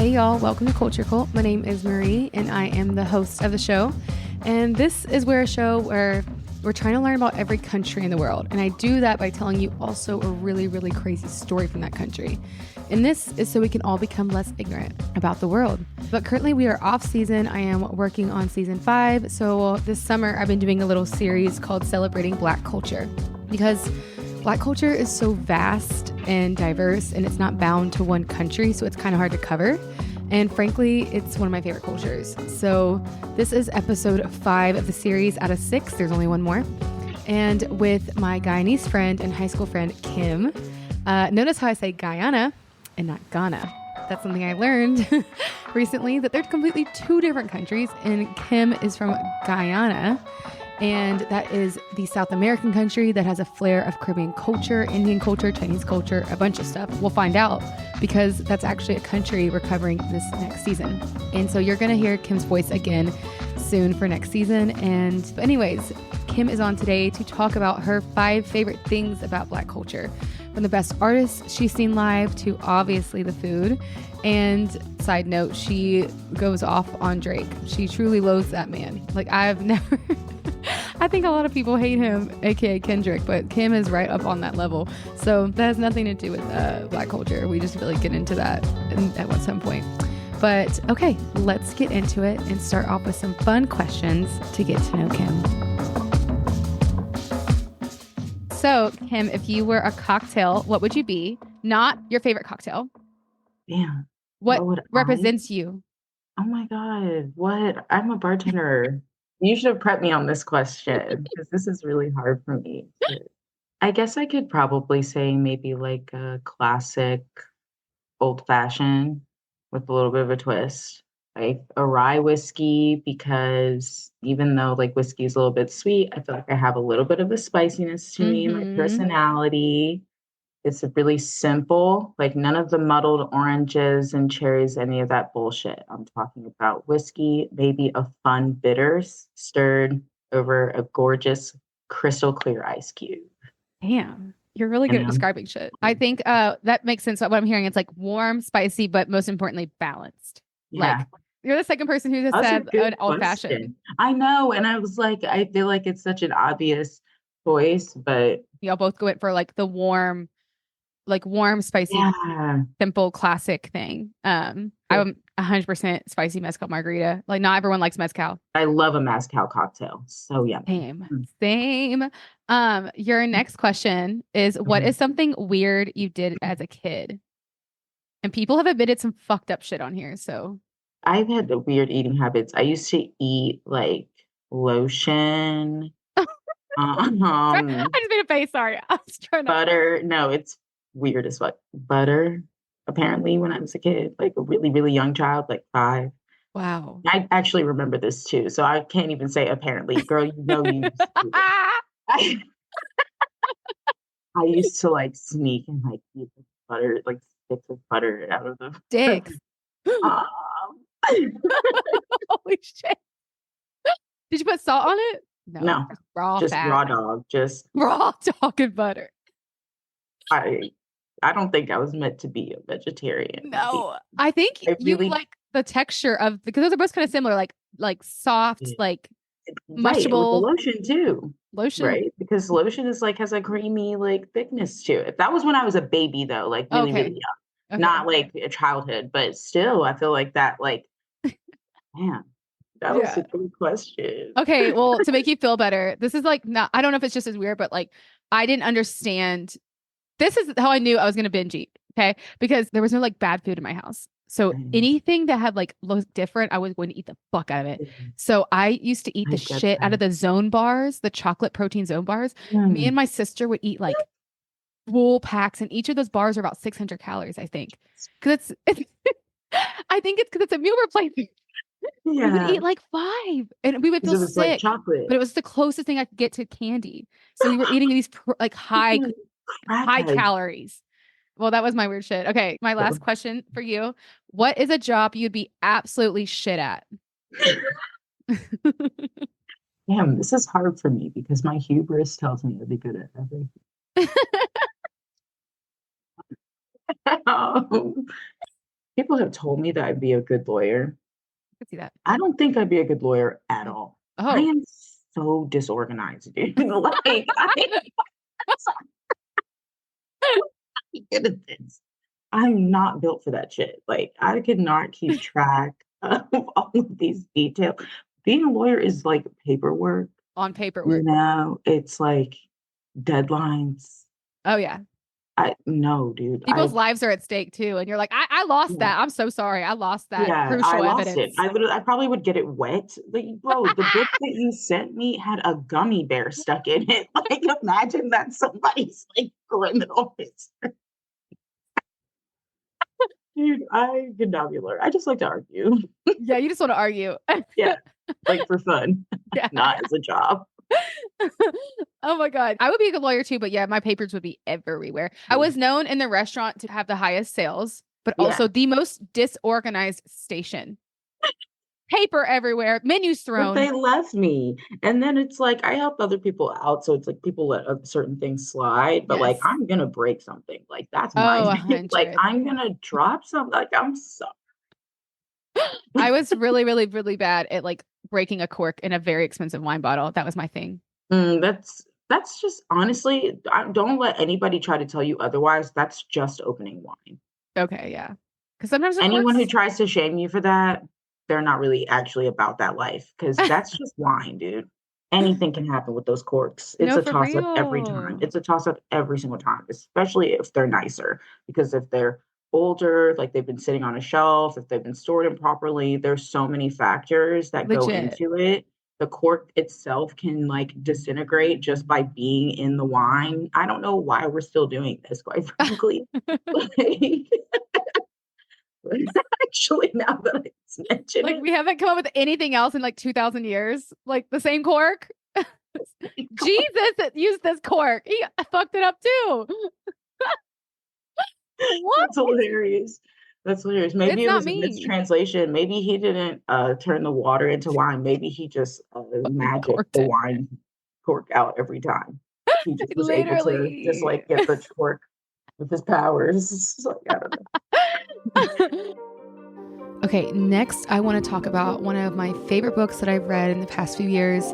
Hey y'all, welcome to Culture Cult. My name is Marie and I am the host of the show. And this is a show where we're trying to learn about every country in the world. And I do that by telling you also a really, really crazy story from that country. And this is so we can all become less ignorant about the world. But currently we are off season. I am working on season 5. So this summer I've been doing a little series called Celebrating Black Culture, because Black culture is so vast and diverse, and it's not bound to one country, so it's kind of hard to cover. And frankly, it's one of my favorite cultures. So this is episode 5 of the series out of 6. There's only one more. And with my Guyanese friend and high school friend, Kim. Notice how I say Guyana and not Ghana. That's something I learned recently, that they're completely 2 different countries. And Kim is from Guyana. And that is the South American country that has a flair of Caribbean culture, Indian culture, Chinese culture, a bunch of stuff. We'll find out, because that's actually a country we're covering this next season. And so you're going to hear Kim's voice again soon for next season. But anyways, Kim is on today to talk about her 5 favorite things about Black culture, from the best artists she's seen live to obviously the food. And side note, she goes off on Drake. She truly loathes that man. Like, I've never... I think a lot of people hate him, aka Kendrick, but Kim is right up on that level. So that has nothing to do with Black culture. We just really get into that at some point. But okay, let's get into it and start off with some fun questions to get to know Kim. So, Kim, if you were a cocktail, what would you be? Not your favorite cocktail. Yeah. What represents you? Oh my God. What? I'm a bartender. You should have prepped me on this question, because this is really hard for me. I guess I could probably say maybe like a classic old fashioned with a little bit of a twist, like a rye whiskey, because even though like whiskey is a little bit sweet, I feel like I have a little bit of a spiciness to me, my personality. It's really simple, like none of the muddled oranges and cherries, any of that bullshit. I'm talking about whiskey, maybe a fun bitter stirred over a gorgeous crystal clear ice cube. Damn, you're really good at describing shit. I think that makes sense. What I'm hearing, it's like warm, spicy, but most importantly, balanced. Yeah. Like, you're the second person who just said an old fashioned. I know. And I was like, I feel like it's such an obvious choice, but y'all both go in for like the warm, spicy, simple, classic thing. I'm 100% spicy mezcal margarita. Like, not everyone likes mezcal. I love a mezcal cocktail. So yeah. Same. Your next question is, what is something weird you did as a kid? And people have admitted some fucked up shit on here. So I've had weird eating habits. I used to eat like lotion. I just made a face. Sorry. I was trying to butter. No, it's weird as fuck. Butter, apparently, when I was a kid, like a really, really young child, like 5. Wow. I actually remember this too, so I can't even say apparently. Girl, you know you used to do it. I used to like sneak and like eat the butter, like sticks of butter out of the sticks. Holy shit. Did you put salt on it? No. Just fat. raw dog. Just raw dog and butter. I don't think I was meant to be a vegetarian. No. I think you like the texture of, because those are both kind of similar, like soft, like mushable. With the lotion too. Lotion. Right? Because lotion is like has a creamy like thickness to it. That was when I was a baby though, like really, really young. Okay. Not like a childhood, but still I feel like that, like, man. That was a good question. Okay, well, to make you feel better, this is like not, I don't know if it's just as weird, but like I didn't understand. This is how I knew I was going to binge eat. Okay. Because there was no like bad food in my house. So anything that had like looked different, I wouldn't eat the fuck out of it. So I used to eat the shit out of the zone bars, the chocolate protein zone bars. Me and my sister would eat like full packs, and each of those bars are about 600 calories, I think. Because I think it's because it's a meal replacement. We would eat like 5 and we would feel sick, like chocolate. But it was the closest thing I could get to candy. So we were eating these like high calories. Well, that was my weird shit. Okay. My last question for you. What is a job you'd be absolutely shit at? Damn, this is hard for me because my hubris tells me I'd be good at everything. People have told me that I'd be a good lawyer. I could see that. I don't think I'd be a good lawyer at all. I Oh, am so disorganized, dude. Like, I'm so good at this. I'm not built for that shit. Like, I could not keep track of all of these details. Being a lawyer is like paperwork, on paperwork. it's like deadlines. Oh yeah. I no, dude. People's lives are at stake too. And you're like, I lost Yeah, that. I'm so sorry. I lost that yeah, I crucial lost it. evidence. I probably would get it wet. Like, bro, the book that you sent me had a gummy bear stuck in it. Like, imagine that somebody's like criminal history. Dude, I could not be a lawyer. I just like to argue. Yeah, you just want to argue. Yeah, like for fun, Yeah. not as a job. Oh my God. I would be a good lawyer too, but yeah, my papers would be everywhere. I Yeah. was known in the restaurant to have the highest sales, but also Yeah, the most disorganized station. Paper everywhere, menus but thrown. they left me, and then it's like I help other people out, so it's like people let, certain things slide, but, like, Yes. I'm gonna break something, like, that's my Oh, like, 100. I'm gonna drop something, like, I'm so I was really, really, really bad at like breaking a cork in a very expensive wine bottle. That was my thing. that's just honestly, don't let anybody try to tell you otherwise, that's just opening wine. Okay, yeah. Because sometimes the Anyone who corks. tries to shame you for that, they're not really actually about that life, because that's just wine, dude. Anything can happen with those corks. It's No, a for toss-up every time. real. It's a toss-up every single time, especially if they're nicer, because if they're older, like they've been sitting on a shelf, if they've been stored improperly, there's so many factors that go Legit. into it. The cork itself can, like, disintegrate just by being in the wine. I don't know why we're still doing this, quite frankly. Like actually, now that I mention Like it, we haven't come up with anything else in like 2,000 years. Like the same cork. Jesus used this cork. He fucked it up too. What? that's hilarious. That's hilarious. Maybe It's it not was a me. mistranslation. Maybe he didn't turn the water into wine. Maybe he just magicked Corked the it. wine cork out every time. He just was able to just Literally. like get the cork with his powers. It's like, I don't know. Okay, next I want to talk about one of my favorite books that I've read in the past few years.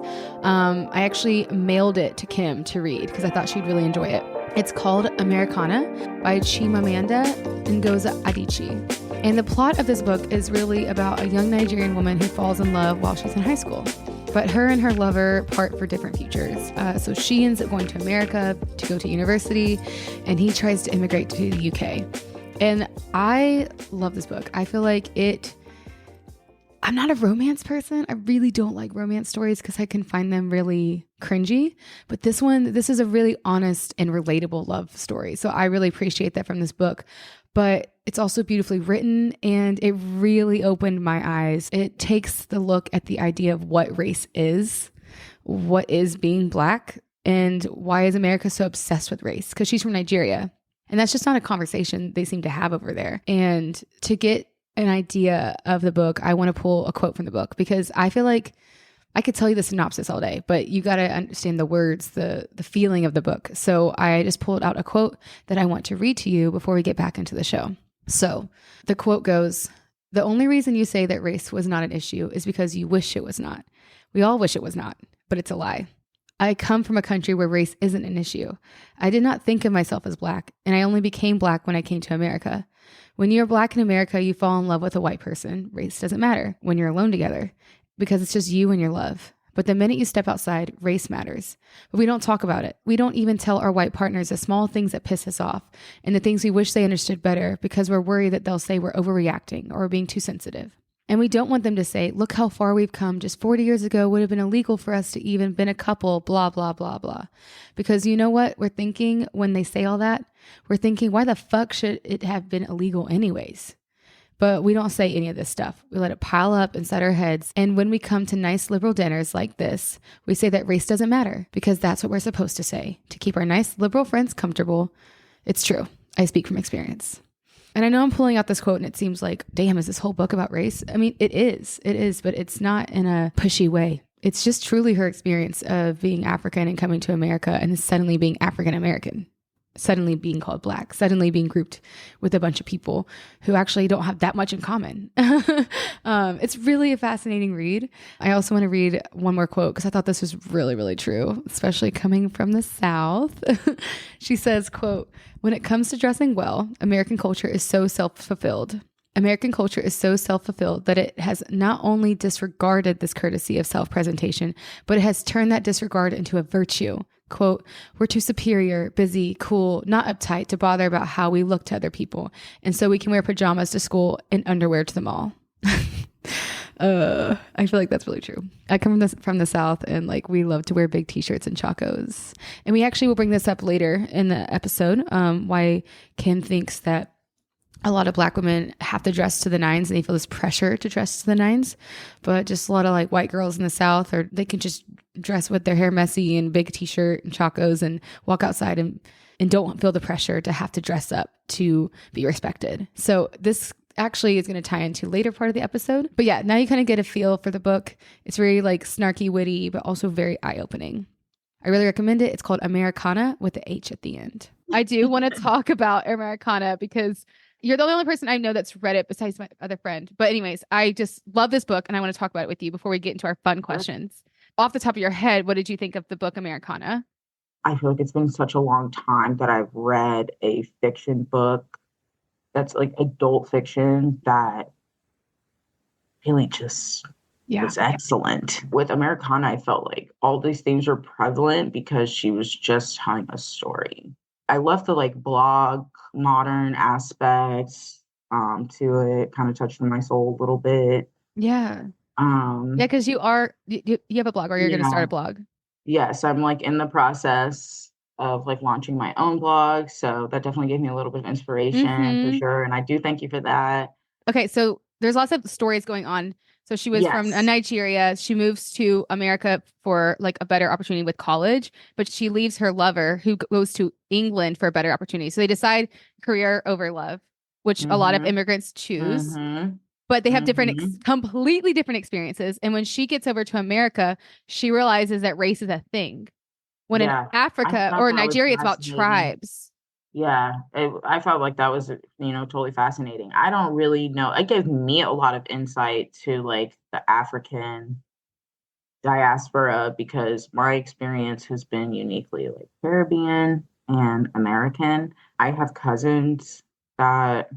I actually mailed it to Kim to read because I thought she'd really enjoy it. It's called Americanah by Chimamanda Ngozi Adichie. And the plot of this book is really about a young Nigerian woman who falls in love while she's in high school. But her and her lover part for different futures. So she ends up going to America to go to university, and he tries to immigrate to the UK. And I love this book. I feel like I'm not a romance person. I really don't like romance stories because I can find them really cringy. But this is a really honest and relatable love story. So I really appreciate that from this book. But it's also beautifully written, and it really opened my eyes. It takes the look at the idea of what race is, what is being Black, and why is America so obsessed with race? Because she's from Nigeria. And that's just not a conversation they seem to have over there. And to get an idea of the book, I want to pull a quote from the book because I feel like I could tell you the synopsis all day, but you got to understand the words, the feeling of the book. So I just pulled out a quote that I want to read to you before we get back into the show. So the quote goes, "The only reason you say that race was not an issue is because you wish it was not. We all wish it was not, but it's a lie. I come from a country where race isn't an issue. I did not think of myself as Black, and I only became Black when I came to America. When you're Black in America, you fall in love with a white person. Race doesn't matter when you're alone together because it's just you and your love. But the minute you step outside, race matters. But we don't talk about it. We don't even tell our white partners the small things that piss us off and the things we wish they understood better because we're worried that they'll say we're overreacting or we're being too sensitive. And we don't want them to say, look how far we've come. Just 40 years ago would have been illegal for us to even been a couple, blah, blah, blah, blah. Because you know what we're thinking when they say all that? We're thinking, why the fuck should it have been illegal anyways? But we don't say any of this stuff. We let it pile up inside our heads. And when we come to nice liberal dinners like this, we say that race doesn't matter because that's what we're supposed to say to keep our nice liberal friends comfortable. It's true. I speak from experience. And I know I'm pulling out this quote and it seems like, damn, is this whole book about race? I mean, it is, but it's not in a pushy way. It's just truly her experience of being African and coming to America and suddenly being African American. suddenly being called Black, suddenly being grouped with a bunch of people who actually don't have that much in common. It's really a fascinating read. I also want to read one more quote because I thought this was really, really true, especially coming from the South. She says, quote, "When it comes to dressing well, American culture is so self-fulfilled. American culture is so self-fulfilled that it has not only disregarded this courtesy of self-presentation, but it has turned that disregard into a virtue. Quote, we're too superior, busy, cool, not uptight to bother about how we look to other people. And so we can wear pajamas to school and underwear to the mall." I feel like that's really true. I come from the South, and like we love to wear big t-shirts and chacos. And we actually will bring this up later in the episode, why Kim thinks that a lot of Black women have to dress to the nines and they feel this pressure to dress to the nines, but just a lot of like white girls in the South, or they can just dress with their hair messy and big t-shirt and chacos and walk outside and don't feel the pressure to have to dress up to be respected. So this actually is going to tie into later part of the episode. But yeah, now you kind of get a feel for the book. It's very like snarky, witty, but also very eye-opening. I really recommend it. It's called Americanah with the H at the end. I do want to talk about Americanah because you're the only person I know that's read it besides my other friend. But anyways, I just love this book and I want to talk about it with you before we get into our fun questions. Off the top of your head, what did you think of the book Americanah? I feel like it's been such a long time that I've read a fiction book that's like adult fiction that really just was excellent. With Americana, I felt like all these things were prevalent because she was just telling a story. I love the like blog modern aspects to it, kind of touched on my soul a little bit. Yeah. Yeah, because you have a blog, or you're going to start a blog. Yes, I'm like in the process of like launching my own blog. So that definitely gave me a little bit of inspiration for sure. And I do thank you for that. Okay, so there's lots of stories going on. So she was from Nigeria. She moves to America for like a better opportunity with college, but she leaves her lover who goes to England for a better opportunity. So they decide career over love, which a lot of immigrants choose. But they have completely different experiences. And when she gets over to America, she realizes that race is a thing. When in Africa or Nigeria, it's about tribes. Yeah, I felt like that was, totally fascinating. I don't really know. It gave me a lot of insight to like the African diaspora because my experience has been uniquely like Caribbean and American. I have cousins that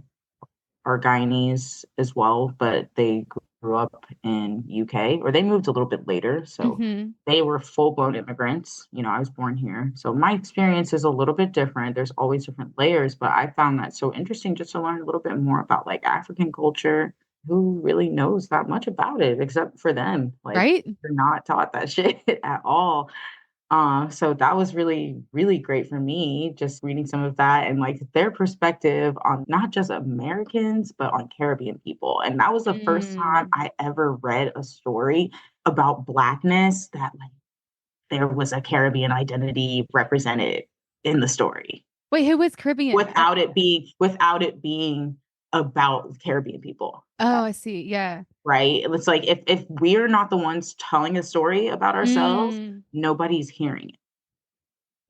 are Guyanese as well, but they grew up in UK, or they moved a little bit later. So they were full-blown immigrants. I was born here. So my experience is a little bit different. There's always different layers, but I found that so interesting just to learn a little bit more about like African culture. Who really knows that much about it except for them? Like, right? They're not taught that shit at all. So that was really, really great for me, just reading some of that and like their perspective on not just Americans, but on Caribbean people. And that was the first time I ever read a story about Blackness that like there was a Caribbean identity represented in the story. Wait, who was Caribbean? Without it being about Caribbean people. Oh, I see. Yeah. Right? It's like if we're not the ones telling a story about ourselves, nobody's hearing it.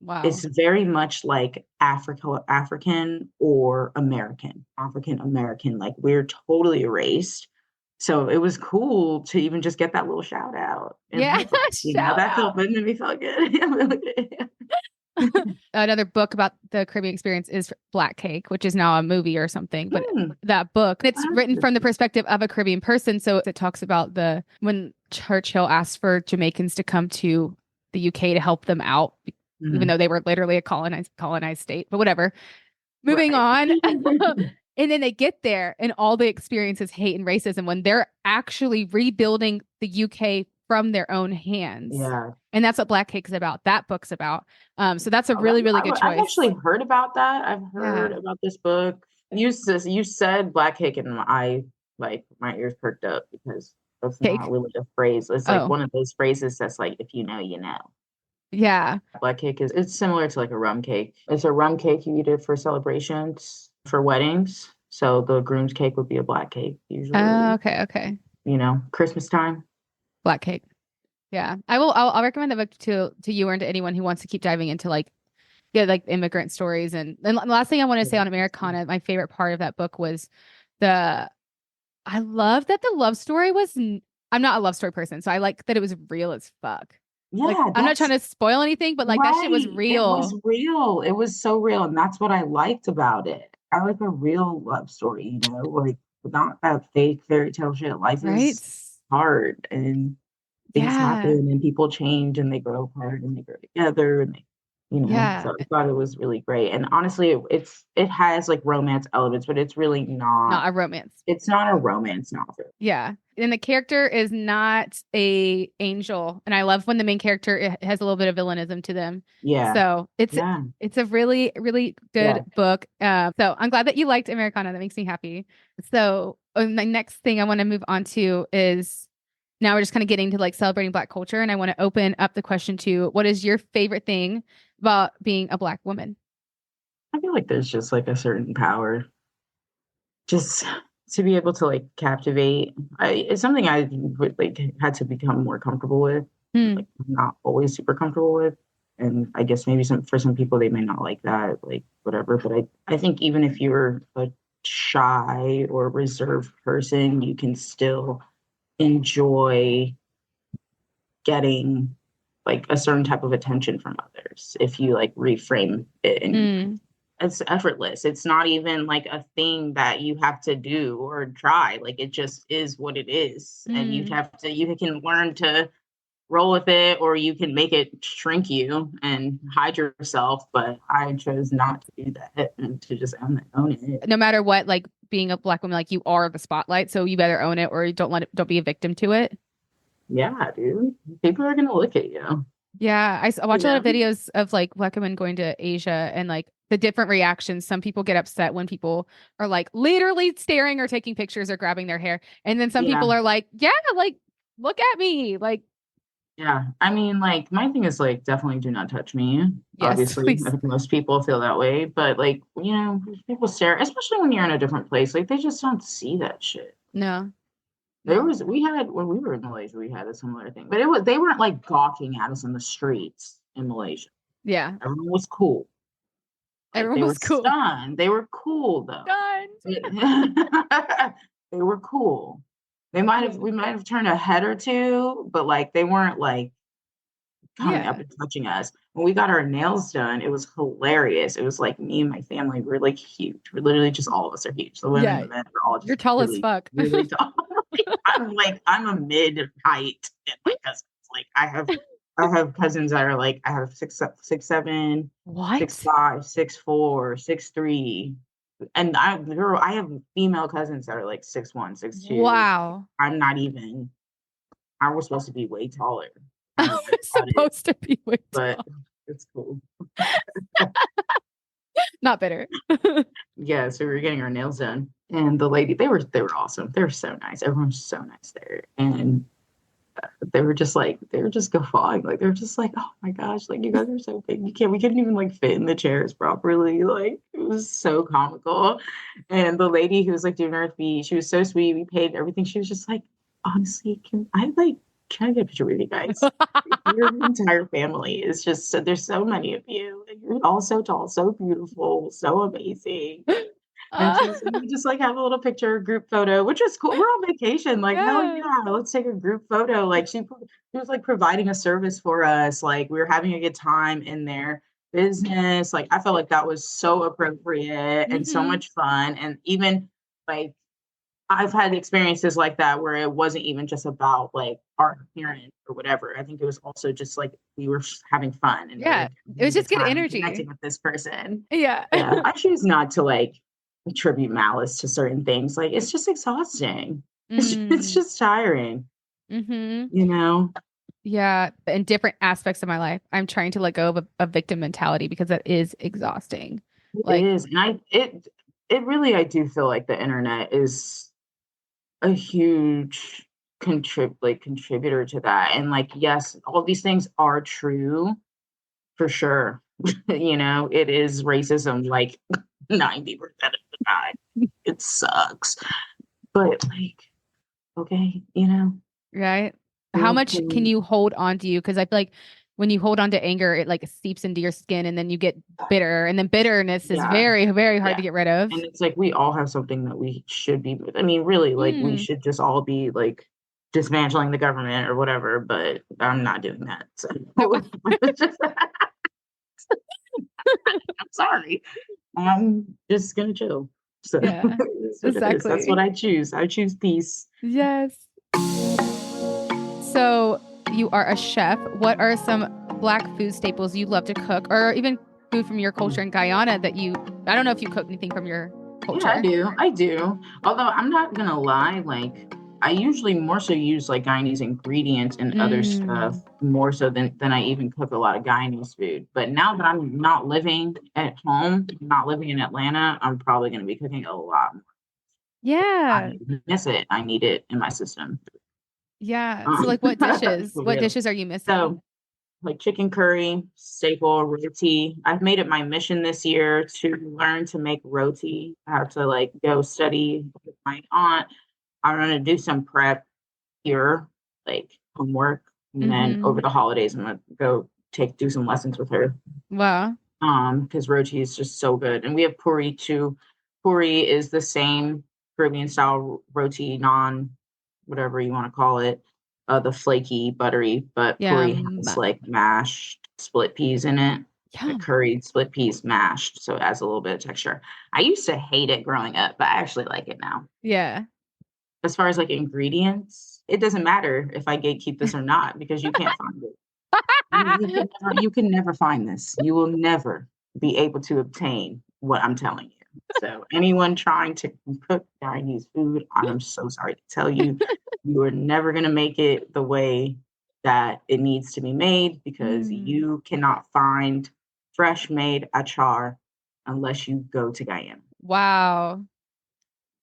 Wow. It's very much like African or African American. Like we're totally erased. So it was cool to even just get that little shout out. Yeah, That made me feel good. Another book about the Caribbean experience is Black Cake, which is now a movie or something. But that book, it's written from the perspective of a Caribbean person. So it talks about when Churchill asked for Jamaicans to come to the UK to help them out, even though they were literally a colonized state. But whatever. Moving on. And then they get there and all they experience is hate and racism when they're actually rebuilding the UK from their own hands. Yeah. And that's what Black Cake is about. That book's about. So that's a really, really good choice. I've actually heard about that. I've heard about this book. You said Black Cake and my ears perked up because that's not really a phrase. It's like one of those phrases that's like, if you know, you know. Yeah. Black cake it's similar to like a rum cake. It's a rum cake. You eat it for celebrations, for weddings. So the groom's cake would be a black cake usually. Okay. Christmas time. Black Cake. Yeah. I'll recommend the book to you or to anyone who wants to keep diving into like yeah, like immigrant stories. And the last thing I want to say on Americana, my favorite part of that book was the I love that the love story was I'm not a love story person, so I like that it was real as fuck. Like Yeah, I'm not trying that's to spoil anything, but like that shit was right. It was real, real. It was so real, and that's what I liked about it. I like a real love story, like not that fake fairy tale shit. Life right? is hard, and things Yeah. happen, and people change, and they grow apart, and they grow together, and Yeah. so I thought it was really great. And honestly, it has like romance elements, but Not a romance. it's not a romance novel. Yeah. And the character is not a angel. And I love when the main character has a little bit of villainism to them. Yeah. So Yeah. it's a really, really good Yeah. book. So I'm glad that you liked Americana. That makes me happy. So my next thing I want to move on to is now we're just kind of getting to like celebrating Black culture. And I want to open up the question to what is your favorite thing about being a Black woman? I feel like there's just like a certain power just to be able to like captivate. It's something I would like had to become more comfortable with. Hmm. Like I'm not always super comfortable with. And I guess maybe for some people they may not like that, like whatever. But I think even if you're a shy or reserved person, you can still enjoy getting like a certain type of attention from others if you like reframe it, and Mm, it's effortless. It's not even like a thing that you have to do or try. Like it just is what it is. And mm. you can learn to roll with it, or you can make it shrink you and hide yourself. But I chose not to do that and to just own it. No matter what, like being a Black woman, like you are the spotlight. So you better own it or don't let it, don't be a victim to it. Yeah, dude. People are going to look at you. Yeah, I You watch a lot know? of videos of like Black women going to Asia and like the different reactions. Some people get upset when people are like literally staring or taking pictures or grabbing their hair. And then some Yeah. people are like, yeah, like look at me. Like, Yeah. I mean, like, my thing is like, definitely do not touch me. yes, Obviously, I please. think most people feel that way. But like, people stare, especially when you're in a different place. Like, they just don't see that shit. No, no. We had when we were in Malaysia, we had a similar thing, but they weren't like gawking at us in the streets in Malaysia. Yeah. Everyone was cool. Like Everyone they were was cool. stunned. They were cool though. Done. They were cool. Yeah. We might have turned a head or two, but like they weren't like coming up Yeah. and touching us. When we got our nails done, it was hilarious. It was like me and my family were like huge. We're literally just all of us are huge. The women and Yeah. the men are all You're just tall as really, fuck. really tall. I'm a mid height and my cousins. Like I have cousins that are like I have 6'7", six What? five, 6'4", 6'3", and I have female cousins that are like 6'1", 6'2". Wow. I'm not even. I was supposed to be way taller. I Kind of was got it, supposed to be way but tall. it's cool. Not bitter. Yeah, so we were getting our nails done, and they were awesome. They were so nice. Everyone was so nice there, and they were just guffawing. Like they were just like, oh my gosh, like you guys are so big. We couldn't even like fit in the chairs properly. Like it was so comical. And the lady who was like doing our feet, she was so sweet. We paid everything. She was just like, honestly, can I get a picture with you guys? Your entire family is just so there's so many of you. And you're all so tall, so beautiful, so amazing. And Uh, she was like, "We just like have a little picture group photo," which was cool. We're on vacation, like hell yeah. yeah, let's take a group photo. Like she was like providing a service for us. Like we were having a good time in their business. Like I felt like that was so appropriate and so Hmm. much fun. And even like I've had experiences like that where it wasn't even just about like our appearance or whatever. I think it was also just like we were having fun and Yeah. really It having was a good just good time and energy. connecting with this person. Yeah. Yeah, I choose not to like attribute malice to certain things. Like it's just exhausting. It's Mm. just tiring, Hmm. you know? Yeah. In different aspects of my life, I'm trying to let go of a victim mentality because that is exhausting. It Like, is. And it really I do feel like the internet is a huge contributor to that. And like yes, all these things are true for sure. It is racism like 90% of the time. It sucks. But like, okay, right? we're How much can okay. you hold on to you? Because I feel like when you hold on to anger, it like seeps into your skin and then you get bitter. And then bitterness is Yeah. very, very hard Yeah. to get rid of. And it's like we all have something that we should be, I mean, really, like we Hmm. should just all be like dismantling the government or whatever, but I'm not doing that. So No. I'm sorry. I'm just gonna chill. So Yeah, that's what it is. That's what exactly. I choose. I choose peace. Yes. So you are a chef. What are some Black food staples you love to cook, or even food from your culture in Guyana that you? I don't know if you cook anything from your Yeah, I culture. do. I do. Although I'm not gonna lie, like I usually more so use like Guyanese ingredients and other stuff Mm. more so than I even cook a lot of Guyanese food. But now that I'm not living at home, not living in Atlanta, I'm probably gonna be cooking a lot more. Yeah. I miss it. I need it in my system. Yeah. So like what dishes? For What real. dishes are you missing? So like chicken curry, staple, roti. I've made it my mission this year to learn to make roti. I have to like go study with my aunt. I'm gonna do some prep here, like homework, and then Mm-hmm. over the holidays I'm gonna go do some lessons with her. Wow. Because roti is just so good. And we have puri too. Puri is the same Caribbean style roti, non whatever you want to call it, the flaky, buttery, but Yeah. puri has like mashed split peas in it, like Yum. curried split peas mashed, so it adds a little bit of texture. I used to hate it growing up, but I actually like it now. Yeah. As far as like ingredients, it doesn't matter if I gatekeep this or not because you can't find it. You can never find this. You will never be able to obtain what I'm telling you. So anyone trying to cook Chinese food, I am so sorry to tell you, you are never going to make it the way that it needs to be made because Mm. you cannot find fresh made achar unless you go to Guyana. Wow.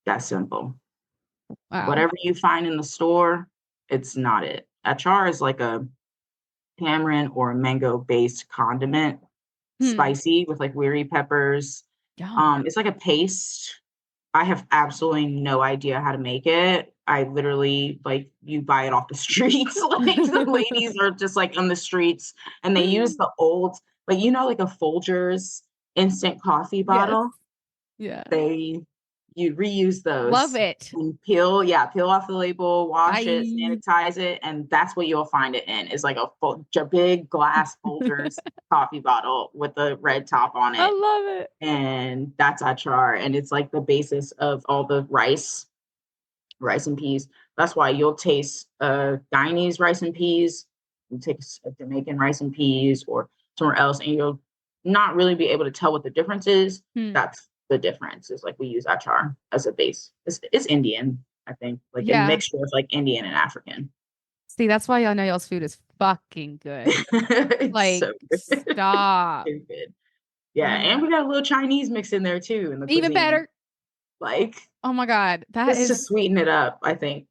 That's simple. Wow. Whatever you find in the store, it's not it. Achar is like a tamarind or a mango based condiment, Hmm. spicy with like weary peppers. Yum. It's like a paste. I have absolutely no idea how to make it. I literally like you buy it off the streets. Like the ladies are just like on the streets and they use the old, like like a Folgers instant coffee Yes. bottle. Yeah. They you reuse Love those it. and peel off the label, wash it, I sanitize it, and that's what you'll find it in is like a big glass Folgers coffee bottle with a red top on I it. love it. And that's achar. And it's like the basis of all the rice and peas. That's why you'll taste Guyanese rice and peas, you take a Jamaican rice and peas or somewhere else, and you'll not really be able to tell what the difference is. Hmm. That's the difference. Is like we use achar as a base. It's Indian, I think, like a Yeah. mixture of like Indian and African. See, that's why y'all know y'all's food is fucking good. It's Like, so good. stop. Very good. Yeah, Oh my and we God. got a little Chinese mix in there too in the Even cuisine. better. Like Oh my God. just to sweeten it up, I think a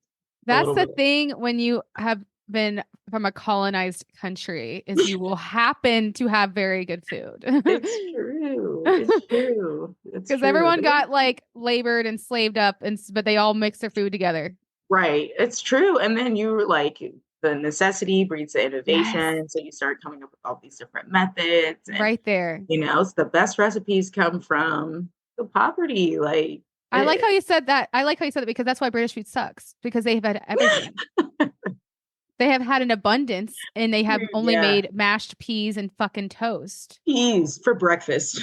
That's little the bit. thing when you have been from a colonized country is you will happen to have very good food. It's true. It's true. It's Because true. everyone got like labored and slaved up but they all mix their food together. Right. It's true. And then you were like, the necessity breeds the Yes. innovation. So you start coming up with all these different methods. And, Right there. it's the best recipes come from the poverty. Like, I like how you said that. I like how you said it because that's why British food sucks because they've had everything. They have had an abundance and they have only yeah, made mashed peas and fucking toast peas for breakfast.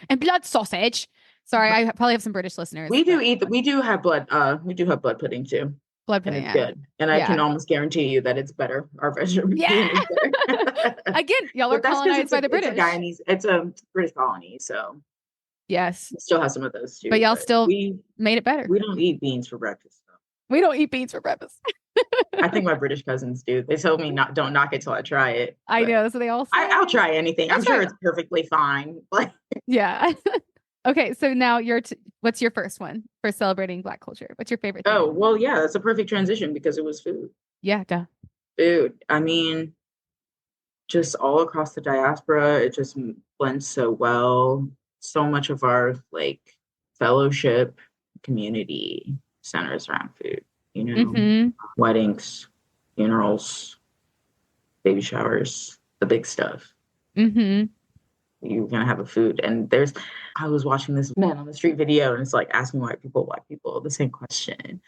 and blood sausage. Sorry, I probably have some British listeners, We do but eat we do have blood pudding too. blood And pudding, it's yeah. good. And I can Yeah. almost guarantee you that it's better. Our Yeah. vegetarian is better. Again, y'all are But that's because colonized by the it's a British. Guyanese, it's a British colony, so Yes. we still have some of those But too. y'all But still we made it better. we don't eat beans for breakfast. Though. We don't eat beans for breakfast. I think my British cousins do. They told me not don't knock it till I try it. I But know, so they all I'll say. try anything. I'll I'm sure try it. it's perfectly fine. Like Yeah. Okay, so now what's your first one for celebrating Black culture? What's your favorite thing? oh well, yeah, that's a perfect transition because it was food. Yeah, duh. Food. I mean, just all across the diaspora, it just blends so well. So much of our like fellowship community centers around food, Mm-hmm. weddings, funerals, baby showers. the big stuff. Mm-hmm. You're gonna have a food. And I was watching this man on the street video, and it's like asking white people the same question.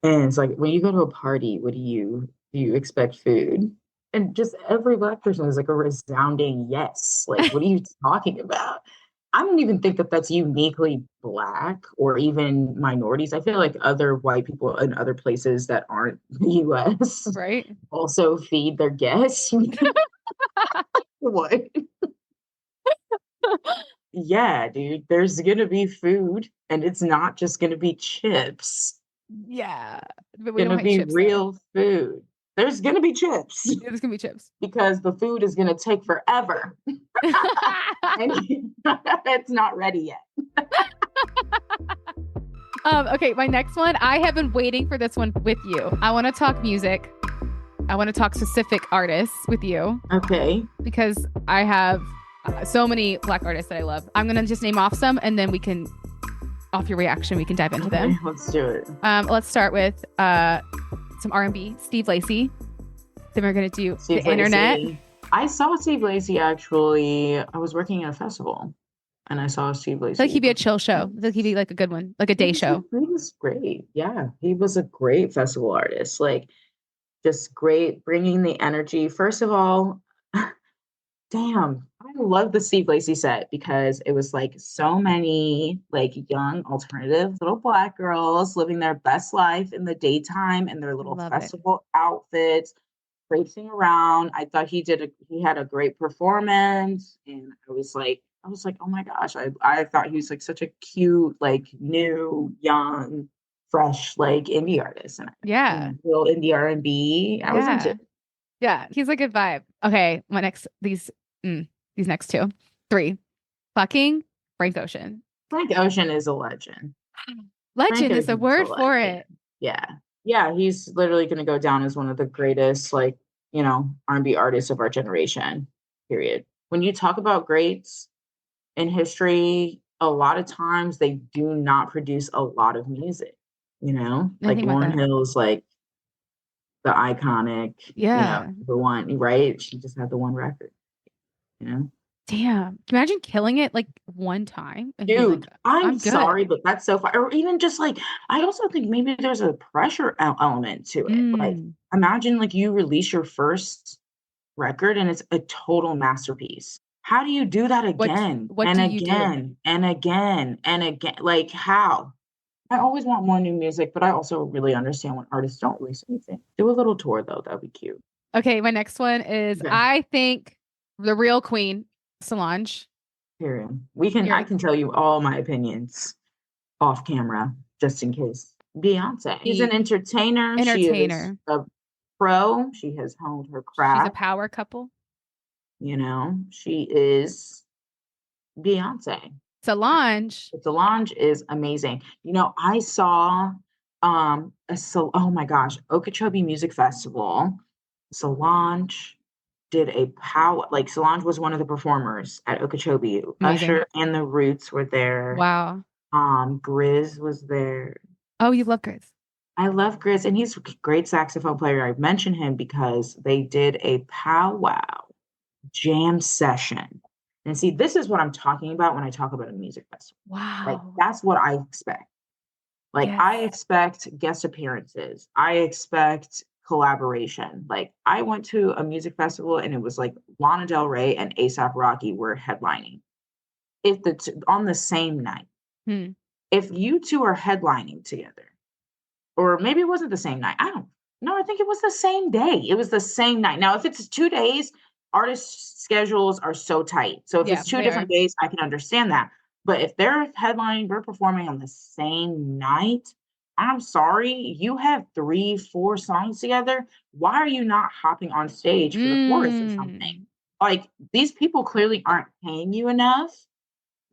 And it's like, when you go to a party, what do you expect food? And just every black person is like a resounding yes. Like, what are you talking about? I don't even think that that's uniquely black or even minorities. I feel like other white people in other places that aren't the US Right. also feed their guests. What? Yeah, dude, there's gonna be food, and it's not just gonna be chips. Yeah. But we don't Gonna like be chips there. real food. There's gonna be chips Yeah, there's gonna be chips. because the food is gonna take forever, and it's not ready yet. Okay, my next one. I have been waiting for this one with you. I want to talk music. I want to talk specific artists with you Okay. because I have so many black artists that I love. I'm gonna just name off some, and then we can, off your reaction, we can dive into them. Let's do it. Let's start with some R&B. Steve Lacy. Then we're gonna do Steve the internet. Lacy. I saw Steve Lacy actually. I was working at a festival, and I saw Steve Lacy. I feel like he'd be a chill show. I feel like he'd be like a good one, like a day show. He was great. Yeah, he was a great festival artist. Like, just great, bringing the energy. First of all, damn, I love the Steve Lacy set because it was like so many like young alternative little black girls living their best life in the daytime in their little Love it. festival outfits, racing around. I thought he had a great performance, and I was like, oh my gosh, I thought he was like such a cute, like new, young, fresh, like indie artist, and Yeah. little indie R&B. I was into Yeah. it. Yeah. He's a good vibe. Okay. These next two. 3. Fucking Frank Ocean. Frank Ocean is a legend. Legend is the word for it. Yeah. Yeah, he's literally going to go down as one of the greatest, like, R&B artists of our generation, period. When you talk about greats in history, a lot of times they do not produce a lot of music, I like think about Lauryn that. Hill is like the iconic, Yeah. the one, right? She just had the one record, you know? Damn. Can you imagine killing it like one time and being like, Dude, I'm I'm good. sorry, but that's so far. Or even just like, I also think maybe there's a pressure element to it. Like, Mm. imagine like you release your first record and it's a total masterpiece. How do you do that again What and do you do? again and again and again? Like, how? I always want more new music, but I also really understand when artists don't release anything. Do a little tour though, that'd be cute. Okay, my next one is Okay. I think the real queen, Solange. Period. You're I can tell you all my opinions off camera, just in case. Beyonce. She's an entertainer. She is entertainer. a pro. She has honed her She's a craft. power couple. She is Beyonce. Solange. Solange is amazing. I saw oh my gosh, Okeechobee Music Festival. Solange did a power, like Solange was one of the performers at Okeechobee. Amazing. Usher and the Roots were there. Wow. Grizz was there. Oh, you love Grizz. I love Grizz, and he's a great saxophone player. I mentioned him because they did a powwow jam session. And see, this is what I'm talking about when I talk about a music festival. Like, Wow. that's what I expect. Like, Yes. I expect guest appearances. I expect collaboration. Like, I went to a music festival and it was like Lana Del Rey and A$AP Rocky were headlining. On the same night. If you two are headlining together, or maybe it wasn't the same night. I don't know. I think it was the same day. It was the same night. Now, if it's 2 days, artists' schedules are so tight. So if Yeah, it's 2 they different are. days, I can understand that. But if they're headlining, we're performing on the same night, I'm sorry, you have 3, 4 songs together. Why are you not hopping on stage for the chorus or something? Like, these people clearly aren't paying you enough,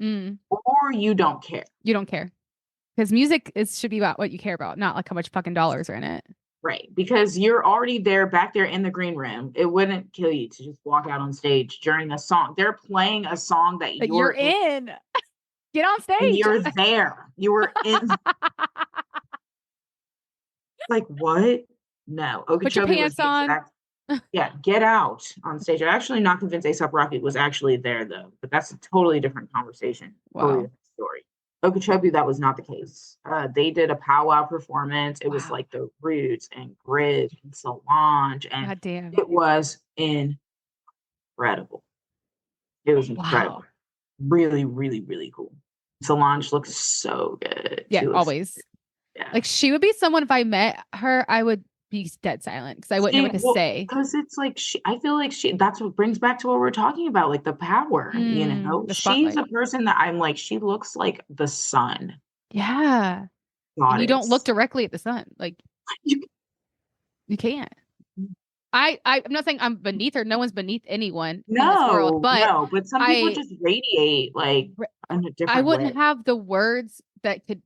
or you don't care. You don't care. Because music should be about what you care about, not like how much fucking dollars are in it. Right. Because you're already back there in the green room. It wouldn't kill you to just walk out on stage during a song. They're playing a song that You're in. Get on stage. And you're there. You were in. Like, what? No. Put your Okeechobee was pants the on. exact. Yeah, Get Out on stage. I'm actually not convinced A$AP Rocky was actually there though, but that's a totally different conversation, totally Wow. different story. Okeechobee, that was not the case. They did a powwow performance. It was Wow. like the Roots and Grid and Solange, and God damn. it was incredible. It was incredible. Wow. Really, really, really cool. Solange looks so good. Yeah, She looks, always. yeah. Like she would be someone if I met her, I would be dead silent because I wouldn't know what to Well, say. because it's like I feel like that's what brings back to what we're talking about, like the power, The She's spotlight. a person that I'm like, she looks like the sun Yeah. And you don't look goddess. directly at the sun. Like You- you can't. I'm not saying I'm beneath her. No one's beneath anyone in this world, No, but no, but some people I just radiate like in a I different wouldn't way. have the words that could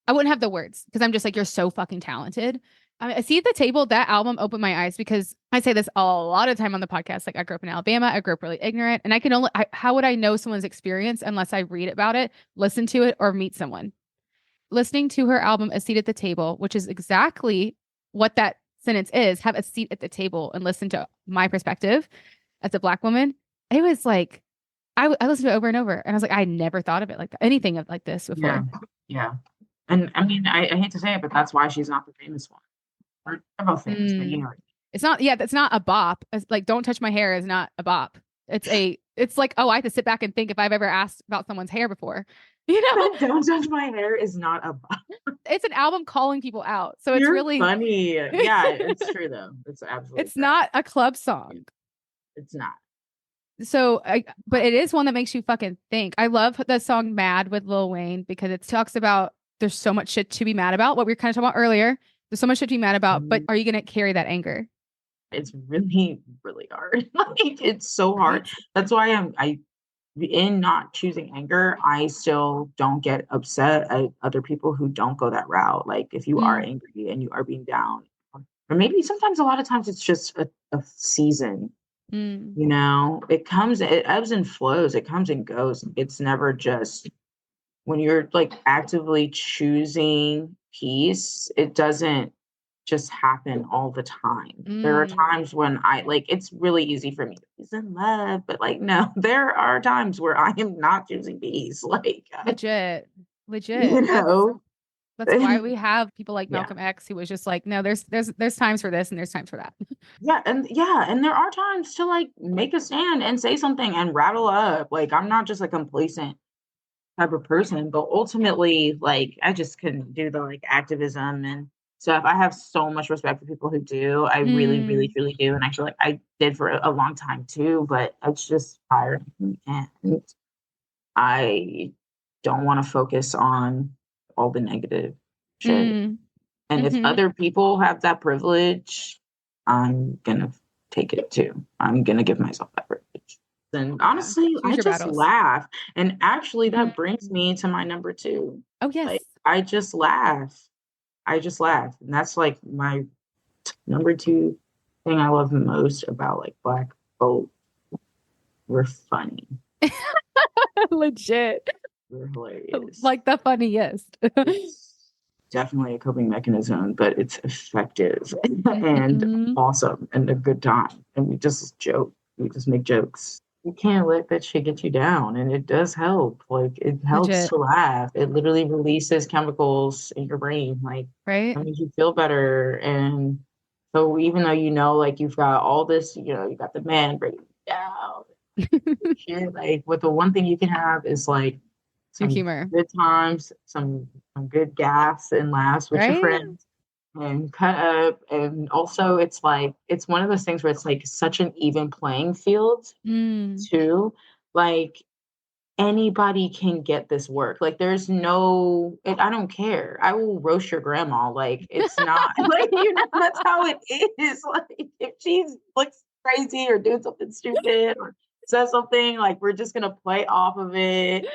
I wouldn't have the words because I'm just like, you're so fucking talented. I mean, I see at the table that album opened my eyes because I say this a lot of time on the podcast. Like, I grew up in Alabama. I grew up really ignorant, and I can only, how would I know someone's experience unless I read about it, listen to it, or meet someone? Listening to her album, A Seat at the Table, which is exactly what that sentence is, have a seat at the table and listen to my perspective as a Black woman. It was like, I listened to it over and over, and I was like, I never thought of it like anything of like this Yeah, before. yeah. And I mean, I hate to say it, but that's why she's not the famous one. They're both famous, but you Mm. know. It's not, yeah, that's not a bop. It's like Don't Touch My Hair is not a bop. It's like, oh, I have to sit back and think if I've ever asked about someone's hair before. You know, Don't Touch My Hair is not a. it's an album calling people out. So it's You're really, funny. Yeah, it's true though. It's absolutely it's correct. not a club song. It's not. But it is one that makes you fucking think. I love the song Mad with Lil Wayne because it talks about there's so much shit to be mad about. What we were kind of talking about earlier. There's so much shit to be mad about, but Mhm. are you going to carry that anger? It's really, really hard. Like it's so hard. Right? That's why I in not choosing anger, I still don't get upset at other people who don't go that route. Like if you are Mm, angry and you are being down, or maybe sometimes a lot of times it's just a season. mm, It ebbs and flows, it comes and goes. It's never just when you're like actively choosing peace, it doesn't just happen all the time. There are mm. times when it's really easy for me to be in love, but like, no, there are times where I am not choosing peace. Legit. You Legit. know, That's why we have people like yeah. Malcolm X who was just like, no, there's times for this and there's times for that. And there are times to like make a stand and say something and rattle up. Like I'm not just a complacent type of person, but ultimately, like I just couldn't do the like activism and stuff. I have so much respect for people who do. I really, really, Mm, truly do, and I feel like I did for a long time too. But it's just tiring, and I don't want to focus on all the negative shit. mm, And if mm-hmm. other people have that privilege, I'm gonna take it too. I'm gonna give myself that privilege. And Yeah. honestly, Choose I your just battles. laugh. And actually, Mm. that brings me to my number two. Oh, yes. Like, I just laugh. I just laugh. And that's like my number two thing I love most about like Black folk. We're funny. Legit. We're hilarious. Like the funniest. It's definitely a coping mechanism, but it's effective and Mhm. awesome and a good time. And we just joke. We just make jokes. You can't let that shit get you down. And it does help. Like it helps Legit. to laugh. It literally releases chemicals in your brain. Like Right? that makes you feel better. And so even though like you've got all this, you got the man breaking you down, shit, like what the one thing you can have is like Your some humor. good times, some good gaffes and laughs with your Right? friends and cut up. And also it's like it's one of those things where it's like such an even playing field Mm. too. Like anybody can get this work. Like there's no I don't care. I will roast your grandma. Like it's not like that's how it is. Like if she looks crazy or doing something stupid or says something, like we're just gonna play off of it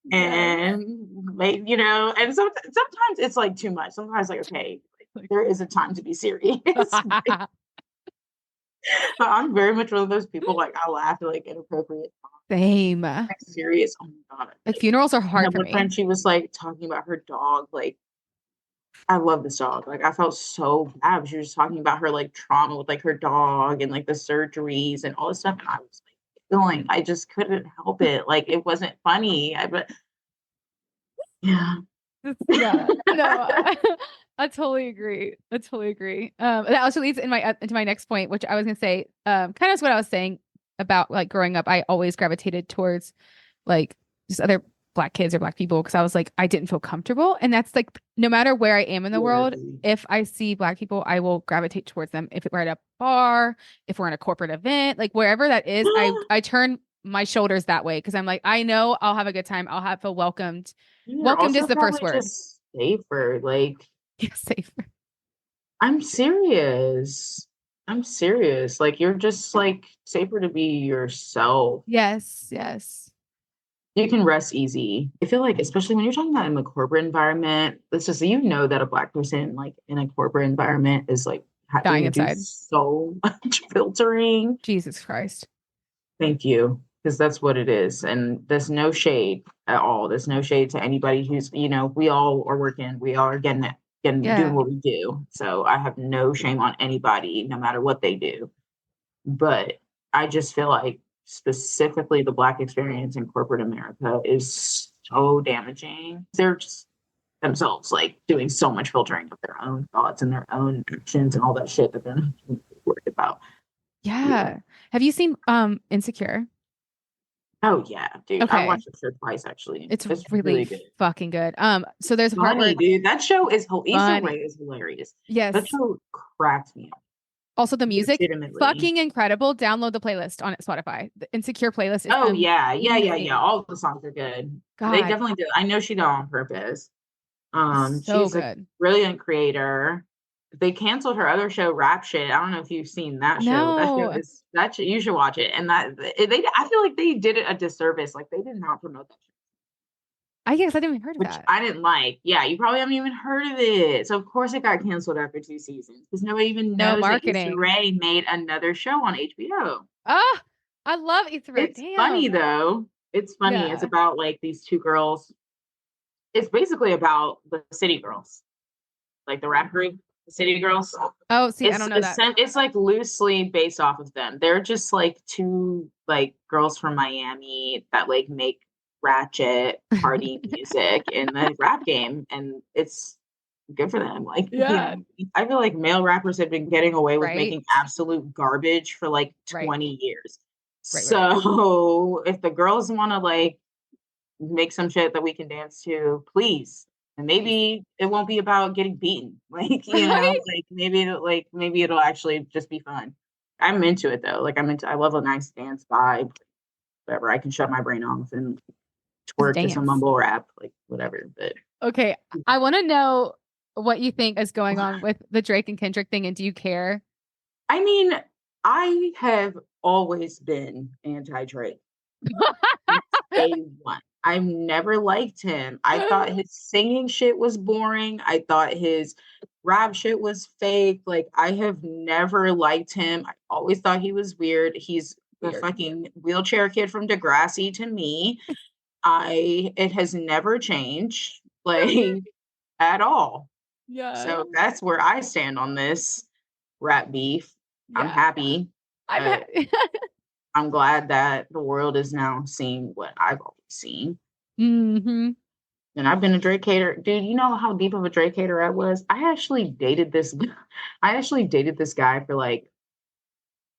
Yes. and make and sometimes it's like too much. Sometimes like okay, Like, there is a time to be serious. But I'm very much one of those people like I laugh at like inappropriate same. like serious. Oh my god. Like Like funerals are I hard had for one me. friend, she was like talking about her dog, like I love this dog. Like, I felt so bad. She was just talking about her, like, trauma with, like, her dog and, like, the surgeries and all this stuff, and I was, like, feeling I just couldn't help it. Like, it wasn't funny. But yeah. Yeah. No, I totally agree. I totally agree. That also leads into my next point, which I was gonna say, kind of what I was saying about like growing up. I always gravitated towards like just other black kids or black people because I was like I didn't feel comfortable, and that's like no matter where I am in the world, Really? if I see black people, I will gravitate towards them. If we're at a bar, if we're in a corporate event, like wherever that is, I turn my shoulders that way because I'm like I know I'll have a good time. I'll have feel welcomed. You're Welcomed is also the first probably word. just safer. Like, Yeah, safer. I'm serious. I'm serious. Like, you're just, like, safer to be yourself. Yes, yes. You can rest easy. I feel like, especially when you're talking about in the corporate environment, it's just that a black person like in a corporate environment is like Dying having to do inside. so much filtering. Jesus Christ. Thank you, because that's what it is, and there's no shade at all. There's no shade to anybody who's we all are working, we all are getting doing Yeah. what we do. So I have no shame on anybody, no matter what they do. But I just feel like specifically the Black experience in corporate America is so damaging. They're just themselves like doing so much filtering of their own thoughts and their own actions and all that shit that they're not worried about. Yeah. Yeah. Have you seen Insecure? Oh yeah, dude. I Okay. watched the show twice actually. It's It's really really good. fucking good. So there's a part where Funny, dude. That show is Issa funny. Rae is hilarious. That Yes. show cracks me up. Also the music, Legitimately. fucking incredible. Download the playlist on Spotify. The Insecure playlist is Oh yeah, yeah. amazing. All the songs are good. They God, definitely do. I know she did it on purpose. so She's a good. brilliant creator. They canceled her other show, Rap Shit. I don't know if you've seen that show. No. You should watch it. And I feel like they did it a disservice. Like they did not promote that show, I guess I didn't even heard of which that. I didn't like. Yeah, you probably haven't even heard of it. So of course it got canceled after 2 seasons because nobody even No knows that Issa marketing. Rae made another show on HBO. Ah, I love Ether. It's funny Damn. though. It's funny. It's Yeah. about like these two girls. It's basically about the City Girls, like the rap group, the City Girls. Oh, see, I don't know that. It's like loosely based off of them. They're just like two like girls from Miami that like make ratchet party music in the rap game, and it's good for them. Like, Yeah. I feel like male rappers have been getting away with Right. making absolute garbage for like Right. 20 years. Right. So if the girls want to like make some shit that we can dance to, please. And Please. maybe it won't be about getting beaten. Like, Right. maybe it'll actually just be fun. I'm into it though. I love a nice dance vibe. Whatever. I can shut my brain off and Just twerk to some dance. mumble rap, like whatever. But Okay. I want to know what you think is going on with the Drake and Kendrick thing, and do you care? I mean, I have always been anti-Drake. Day one. I've never liked him. I thought his singing shit was boring. I thought his rap shit was fake. Like, I have never liked him. I always thought he was weird. He's the Weird. fucking wheelchair kid from Degrassi to me. It has never changed, like, at all. Yeah. So that's where I stand on this rap beef. I'm Yeah. happy. I'm I'm glad that the world is now seeing what I've always seen. mm-hmm. And I've been a Drake hater. Dude, you know how deep of a Drake hater I was? I actually dated this guy for like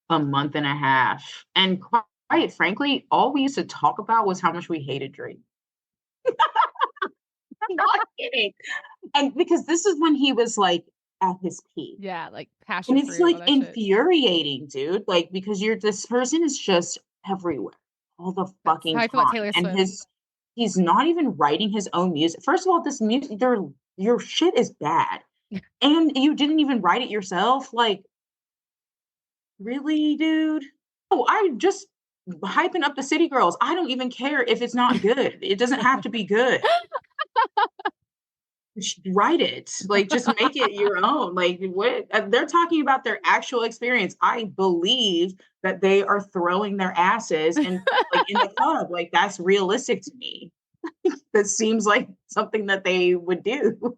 a month and a half. And quite frankly, all we used to talk about was how much we hated Drake. I'm not kidding. And because this is when he was like at his peak. Yeah, like And passion it's fruit, like all that shit. infuriating, dude. Like, because this person is just everywhere all the That's how fucking I feel about time. Taylor And Swift. he's not even writing his own music. First of all, this music, your shit is bad. And you didn't even write it yourself. Like, really, dude? Oh, I just hyping up the City Girls. I don't even care if it's not good. It doesn't have to be good. Write it, like, just make it your own. Like, what they're talking about their actual experience. I believe that they are throwing their asses and like in the club. Like, that's realistic to me. That seems like something that they would do.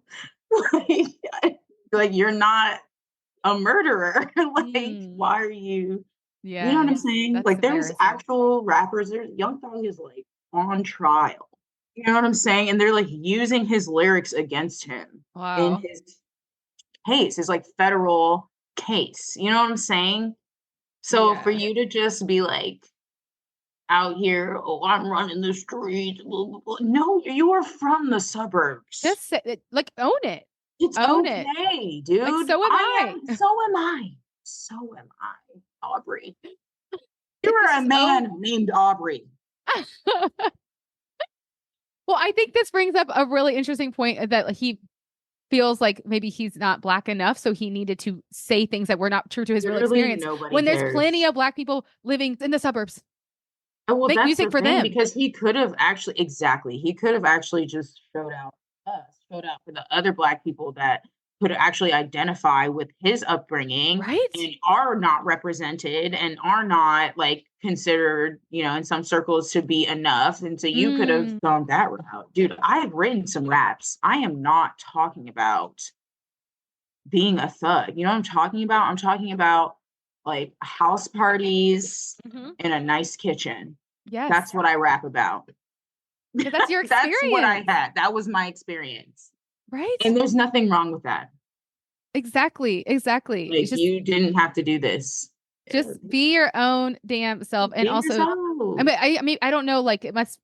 Like you're not a murderer. Like, Mm. why are you you know what I'm Yes, saying? that's Like there's embarrassing. actual rappers, there's Young Thug is like on trial. You know what I'm saying? And they're like using his lyrics against him in Wow. his case, his like federal case. You know what I'm saying? So for Yeah. you to just be like out here, oh, I'm running the streets. Blah, blah, blah. No, you are from the suburbs. Just say it, like, own it. It's Own it. okay, Like, dude. so am I I. am. So am I. So am I, Aubrey. You Like, are a just own. man named Aubrey. Well, I think this brings up a really interesting point that he feels like maybe he's not black enough, so he needed to say things that were not true to his real Literally, experience. nobody When there's plenty cares. of black people living in the suburbs, Oh, well, make that's music the for thing them. because he could have actually exactly. He could have actually just showed out for the other black people that could actually identify with his upbringing Right? and are not represented and are not like considered, in some circles to be enough. And so you could have Mm, gone that route. Dude, I have written some raps. I am not talking about being a thug. You know what I'm talking about? I'm talking about like house parties hmm. in a nice kitchen. That's Yes, what I rap about. because that's your That's what I experience, had. That was my experience. right? And there's nothing wrong with that. Exactly, exactly. Like It's you didn't have to do this. just be your own damn self, and Be also, yourself. I mean, I don't know, like it must,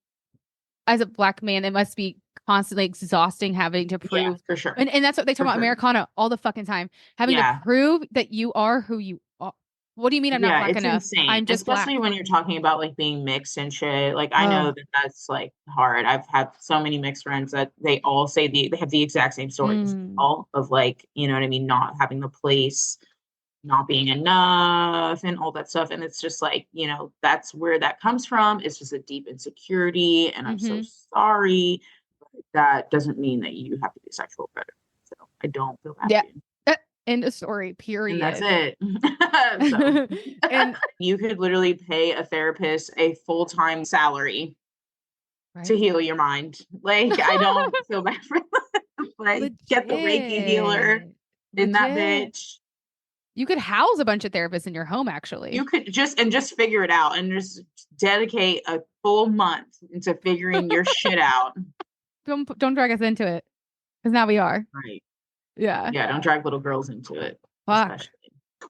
as a black man, it must be constantly exhausting having to Yeah, prove, for sure. and that's what they talk For about sure. Americana all the fucking time, having to Yeah. prove that you are who you are. What do you mean I'm not Yeah, black it's enough? insane, I'm just especially black. when you're talking about like being mixed and shit. Like I know Oh, that that's like hard. I've had so many mixed friends that they all say they have the exact same stories, mm, all of like, you know what I mean, not having the place, not being enough and all that stuff. And it's just like, that's where that comes from. It's just a deep insecurity. And I'm so mm-hmm. sorry. That doesn't mean that you have to be a sexual predator. So I don't feel bad Yeah. for you. End of story. And that's Period. it. So And you could literally pay a therapist a full-time salary to right, heal your mind. Like, I don't feel bad for them. Like, get the Reiki healer legit, in that legit. bitch. You could house a bunch of therapists in your home, You actually. could just figure it out and just dedicate a full month into figuring your shit out. Don't drag us into it, because now we are. Right. Yeah. Yeah, don't drag little girls into it, Fuck. especially.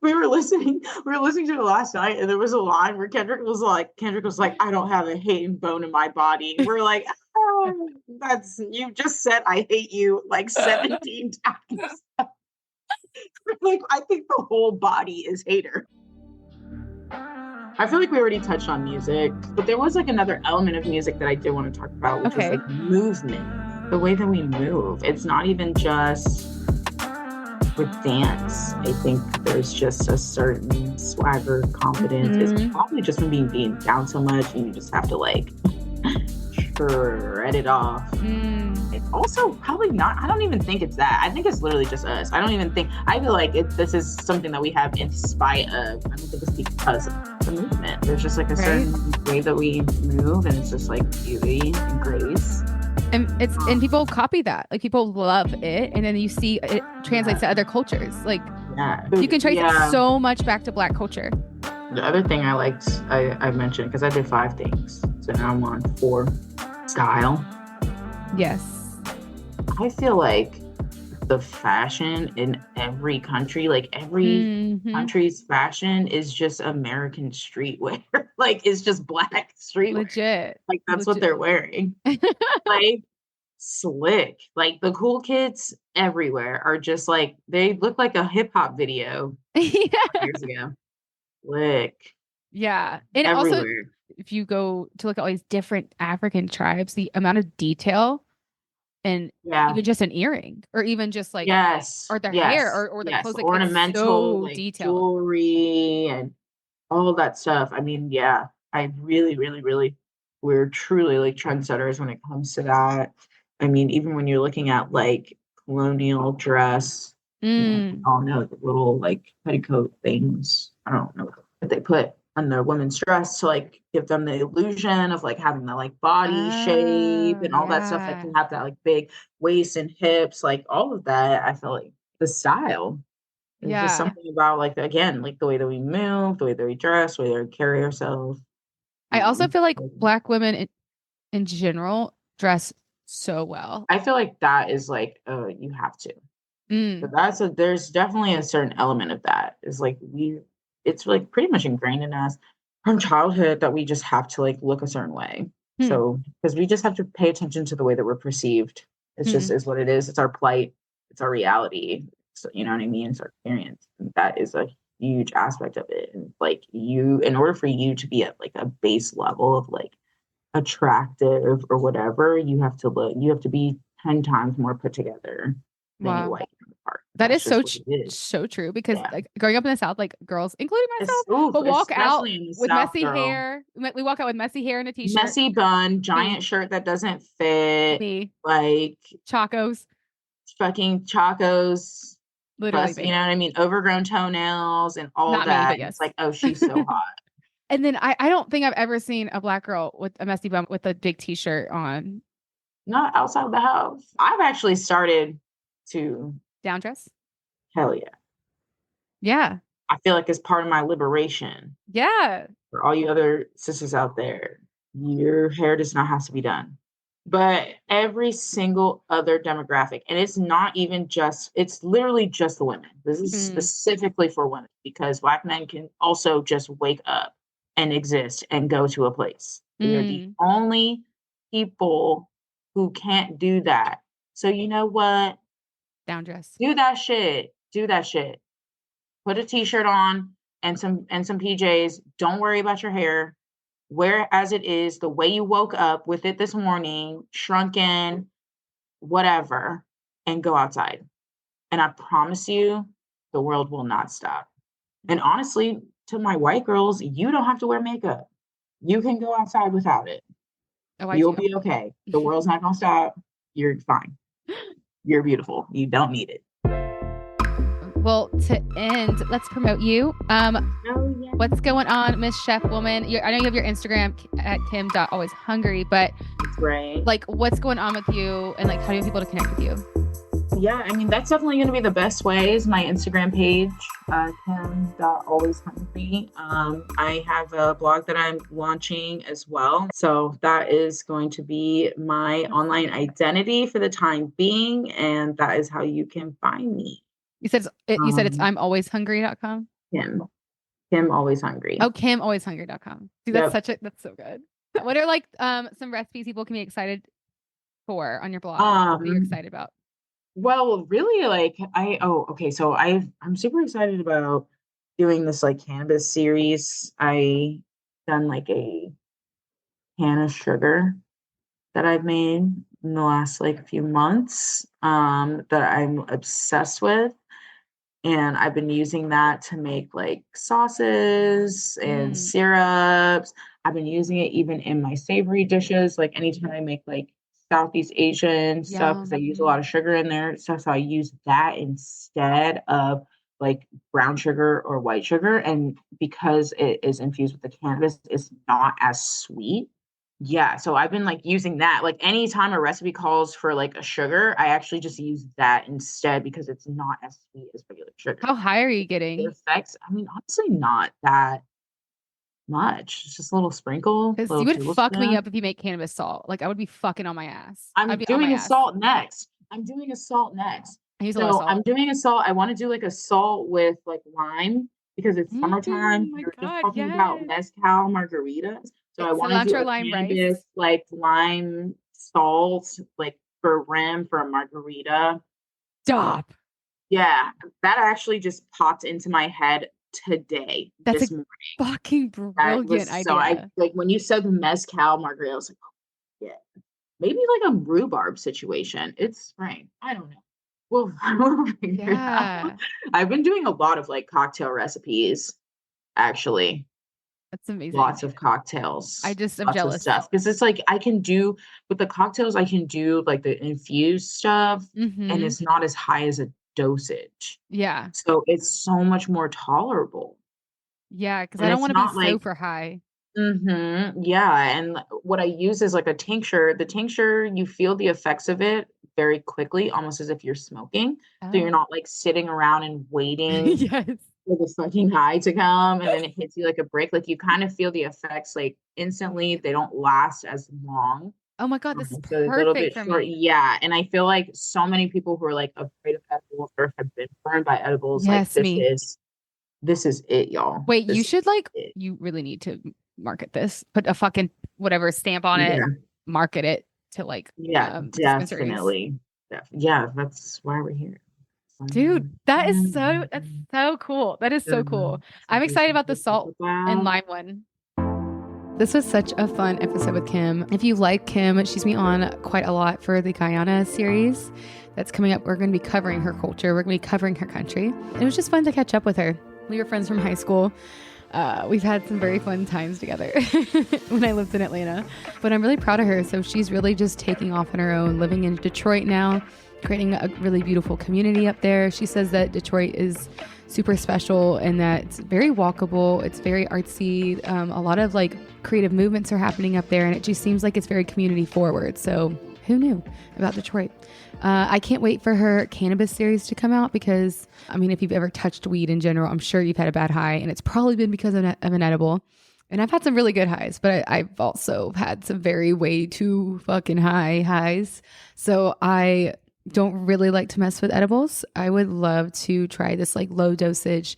We were listening to it last night, and there was a line where Kendrick was like, I don't have a hating bone in my body. And we're like, oh, that's you just said I hate you like 17 times. Like, I think the whole body is hater. I feel like we already touched on music, but there was like another element of music that I did want to talk about, which was Okay. like movement, the way that we move. It's not even just with dance. I think there's just a certain swagger, confidence. It's Hmm. probably just from being down so much, and you just have to like shred it off. Mm. It's also probably not. I don't even think it's that. I think it's literally just us. I don't even think. I feel like this is something that we have in spite of. I don't think it's because of the movement. There's just like a Right. certain way that we move, and it's just like beauty and grace. And people copy that. Like people love it, and then you see it translates to other cultures. Like Yeah, you can trace it yeah. so much back to black culture. The other thing I liked, I mentioned because I did 5 things, so now I'm on 4. Style. Yes. I feel like the fashion in every country, like every Hmm. country's fashion is just American streetwear. Like it's just black streetwear. Legit. Like that's what Legit. they're wearing. Like slick. Like the cool kids everywhere are just like they look like a hip hop video Yeah. years ago. Slick Yeah. And also, everywhere. if you go to look at all these different African tribes, the amount of detail and Yeah. even just an earring or even just like, Yes. or their hair Yes. or the Yes. clothes, like it's Ornamental so like detailed. jewelry and all that stuff. I mean, yeah, I really, really, really, we're truly like trendsetters when it comes to that. I mean, even when you're looking at like colonial dress, we Mm. all know the little like petticoat things. I don't know what they put on the women's dress to like give them the illusion of like having the like body shape Oh, and all that stuff that yeah. can have that like big waist and hips, like all of that. I feel like the style. There's just Yeah. something about like again, like the way that we move, the way that we dress, the way that we carry ourselves. I also feel like So Black women in general dress so well. I feel like that is like you have to. So Mm. there's definitely a certain element of that. Is like it's like pretty much ingrained in us from childhood that we just have to like look a certain way. Hmm. So because we just have to pay attention to the way that we're perceived. It's just Hmm. is what it is. It's our plight. It's our reality. So you know what I mean? It's our experience. And that is a huge aspect of it. And like in order for you to be at like a base level of like attractive or whatever, you have to be 10 times more put together than your Wow. white counterpart. That is That's just what it is. so true because Yeah. like growing up in the South, like girls, including myself, Oof, will walk out especially in the with South, messy girl. hair. We walk out with messy hair and a t-shirt. Messy bun, Me, giant shirt that doesn't fit, me, like chacos, fucking chacos, literally bust, you me. know what I mean? Overgrown toenails and all Not me, that. but And it's yes. like, oh, she's so hot. And then I don't think I've ever seen a Black girl with a messy bum with a big t-shirt on. Not outside the house. I've actually started to, Down dress. hell yeah. Yeah. I feel like it's part of my liberation. Yeah. For all you other sisters out there, your hair does not have to be done. But every single other demographic, and it's not even just, it's literally just the women. This is Mm, specifically for women because Black men can also just wake up and exist and go to a place. We are the mm, only people who can't do that. So, you know what? down dress. Do that shit. Do that shit. Put a t-shirt on and some PJs. Don't worry about your hair. Wear it as it is, the way you woke up with it this morning, shrunken, whatever, and go outside. And I promise you, the world will not stop. And honestly, to my white girls, you don't have to wear makeup. You can go outside without it. Oh, I You'll do. be okay. The world's not gonna stop. You're fine. You're beautiful. You don't need it. Well, to end, let's promote you. Oh yeah. What's going on, Miss Chef Woman? I know you have your Instagram at kim.alwayshungry, but Right. like what's going on with you and like how do you want people to connect with you? Yeah, I mean, that's definitely going to be the best way is my Instagram page, kim.alwayshungry. I have a blog that I'm launching as well. So that is going to be my online identity for the time being. And that is how you can find me. You said it's Um, I'mAlwaysHungry.com. Kim, Kim Always Hungry. Oh, KimAlwaysHungry.com. Dude, Yep. that's so good. What are like some recipes people can be excited for on your blog? What are you Um, excited about? well, really, like okay, so I'm super excited about doing this like cannabis series. I done like a can of sugar that I've made in the last like few months that I'm obsessed with. And I've been using that to make like sauces and Mm, syrups. I've been using it even in my savory dishes. Like anytime I make like Southeast Asian stuff, because I use a lot yum. of sugar in there. So I use that instead of like brown sugar or white sugar. And because it is infused with the cannabis, it's not as sweet. Yeah, so I've been like using that. Like anytime a recipe calls for like a sugar, I actually just use that instead because it's not as sweet as regular sugar. How high are you The getting? effects, I mean, honestly, not that much. It's just a little sprinkle, Because little you would fuck me tablespoon. up if you make cannabis salt. Like I would be fucking on my ass. I'd I'm be on my doing a ass. salt next. I'm doing a salt next. I use a lot of So salt. I'm doing a salt. I want to do like a salt with like lime because it's Oh summertime. my We were just God, talking about yes. mezcal margaritas. So I want to do Cilantro a lime cannabis rice. like lime salt like for rim for a margarita. Stop. Yeah, that actually just popped into my head today, That's a this morning. fucking That was brilliant so I idea. like when you said the mezcal margarita, I was like, oh, yeah. Maybe like a rhubarb situation. It's spring. I don't know. We'll figure it out. Yeah. I've been doing a lot of like cocktail recipes, actually. That's amazing. Lots of cocktails, I'm lots of jealous. stuff. Because it's like I can do with the cocktails, I can do like the infused stuff, and Mm-hmm. it's not as high as a dosage. Yeah. So it's so much more tolerable. Yeah, because I And don't it's want to be not like super high. yeah, and what I use is like a tincture. The tincture, you feel the effects of it very quickly, almost as if you're smoking. So you're Oh. not like sitting around and waiting Yes. for the fucking high to come and then it hits you like a brick. Like you kind of feel the effects like instantly. They don't last as long. Oh my God, this is So a little perfect bit for short. me. Yeah. And I feel like so many people who are like afraid of edibles or have been burned by edibles, like Yes, me. this is it, y'all. Wait, you This is should like, it. you really need to market this. Put a fucking whatever stamp on it, Yeah. market it to like Yeah, dispensaries. definitely. Yeah, that's why we're here. Dude, that's Mhm. so cool. That is so cool. I'm Something excited about the to think salt and about. lime one. This was such a fun episode with Kim. If you like Kim, she's been on quite a lot for the Guyana series that's coming up. We're going to be covering her culture. We're going to be covering her country. It was just fun to catch up with her. We were friends from high school. We've had some very fun times together when I lived in Atlanta. But I'm really proud of her. So she's really just taking off on her own, living in Detroit now, creating a really beautiful community up there. She says that Detroit is super special and that it's very walkable. It's very artsy. A lot of like creative movements are happening up there, and it just seems like it's very community forward. So who knew about Detroit? I can't wait for her cannabis series to come out because, I mean, if you've ever touched weed in general, I'm sure you've had a bad high, and it's probably been because of an edible. And I've had some really good highs, but I've also had some very way too fucking high highs. So I don't really like to mess with edibles. I would love to try this like low dosage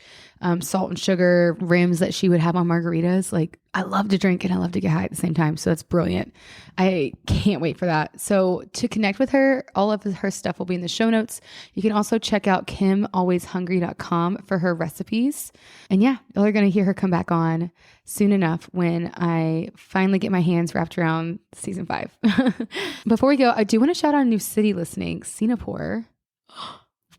salt and sugar rims that she would have on margaritas. Like I love to drink and I love to get high at the same time. So that's brilliant. I can't wait for that. So to connect with her, all of her stuff will be in the show notes. You can also check out kimalwayshungry.com for her recipes. And yeah, y'all are going to hear her come back on soon enough when I finally get my hands wrapped around season 5. Before we go, I do want to shout out a new city listening, Singapore.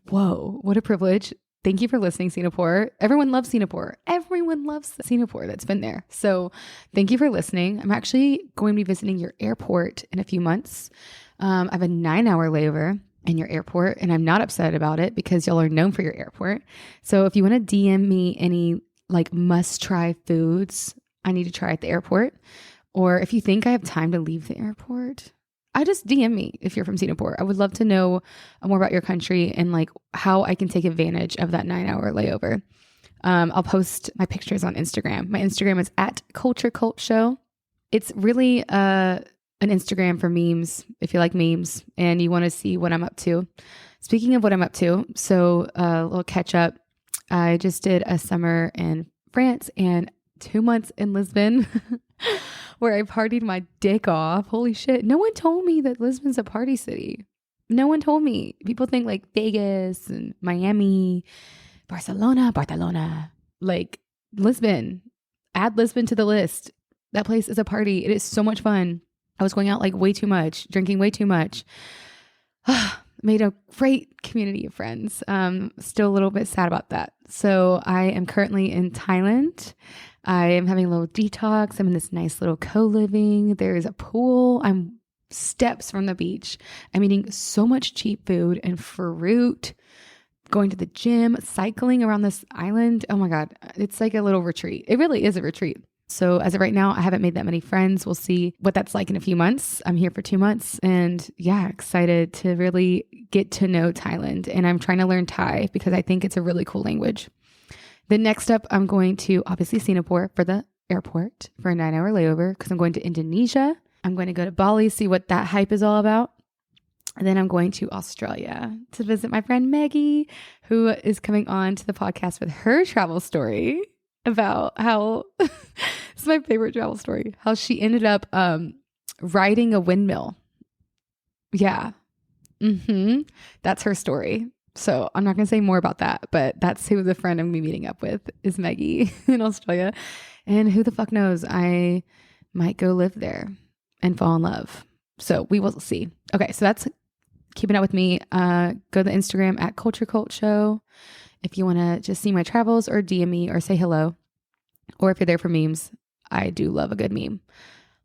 Whoa, what a privilege. Thank you for listening, Singapore. Everyone loves Singapore. Everyone loves Singapore that's been there. So thank you for listening. I'm actually going to be visiting your airport in a few months. I have a 9-hour layover in your airport, and I'm not upset about it because y'all are known for your airport. So if you want to DM me any like must try foods I need to try at the airport, or if you think I have time to leave the airport, I just DM me if you're from Singapore. I would love to know more about your country and like how I can take advantage of that 9-hour layover. I'll post my pictures on Instagram. My Instagram is at culturecultshow. It's really an Instagram for memes. If you like memes and you want to see what I'm up to. Speaking of what I'm up to, so a little catch up. I just did a summer in France and 2 months in Lisbon where I partied my dick off. Holy shit. No one told me that Lisbon's a party city. No one told me. People think like Vegas and Miami, Barcelona, like Lisbon. Add Lisbon to the list. That place is a party. It is so much fun. I was going out like way too much, drinking way too much. Made a great community of friends. Still a little bit sad about that. So I am currently in Thailand. I am having a little detox. I'm in this nice little co-living. There is a pool. I'm steps from the beach. I'm eating so much cheap food and fruit, going to the gym, cycling around this island. Oh my God. It's like a little retreat. It really is a retreat. So as of right now, I haven't made that many friends. We'll see what that's like in a few months. I'm here for 2 months and yeah, excited to really get to know Thailand. And I'm trying to learn Thai because I think it's a really cool language. The next up, I'm going to obviously Singapore for the airport for a 9-hour layover because I'm going to Indonesia. I'm going to go to Bali, see what that hype is all about. And then I'm going to Australia to visit my friend Maggie, who is coming on to the podcast with her travel story about how it's my favorite travel story, how she ended up riding a windmill. Yeah. That's her story. So I'm not going to say more about that, but that's who the friend I'm going to be meeting up with is Maggie in Australia. And who the fuck knows, I might go live there and fall in love. So we will see. Okay, so that's keeping up with me. Go to the Instagram at culturecultshow if you want to just see my travels or DM me or say hello. Or if you're there for memes, I do love a good meme.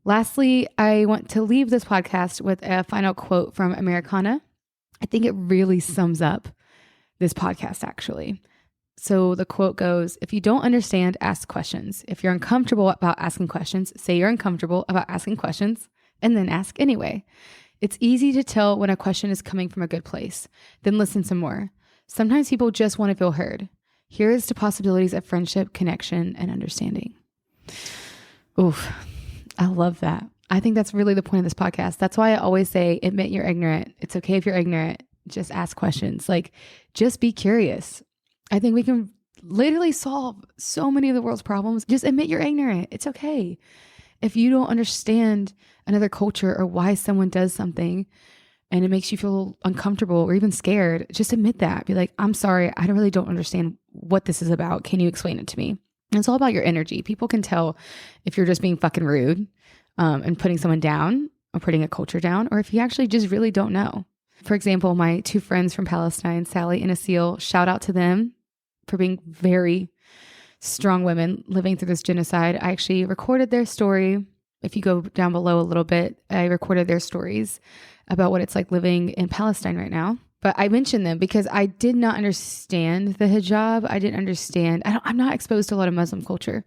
Lastly, I want to leave this podcast with a final quote from Americanah. I think it really sums up this podcast, actually. So the quote goes, if you don't understand, ask questions. If you're uncomfortable about asking questions, say you're uncomfortable about asking questions and then ask anyway. It's easy to tell when a question is coming from a good place. Then listen some more. Sometimes people just want to feel heard. Here is to possibilities of friendship, connection, and understanding. Oof, I love that. I think that's really the point of this podcast. That's why I always say, admit you're ignorant. It's okay if you're ignorant. Just ask questions. Like, just be curious. I think we can literally solve so many of the world's problems. Just admit you're ignorant. It's okay. If you don't understand another culture or why someone does something and it makes you feel uncomfortable or even scared, just admit that. Be like, I'm sorry, I really don't understand what this is about. Can you explain it to me? And it's all about your energy. People can tell if you're just being fucking rude and putting someone down or putting a culture down, or if you actually just really don't know. For example, my two friends from Palestine, Sally and Aseel, shout out to them for being very strong women living through this genocide. I actually recorded their story. If you go down below a little bit, I recorded their stories about what it's like living in Palestine right now. But I mentioned them because I did not understand the hijab. I didn't understand. I'm not exposed to a lot of Muslim culture.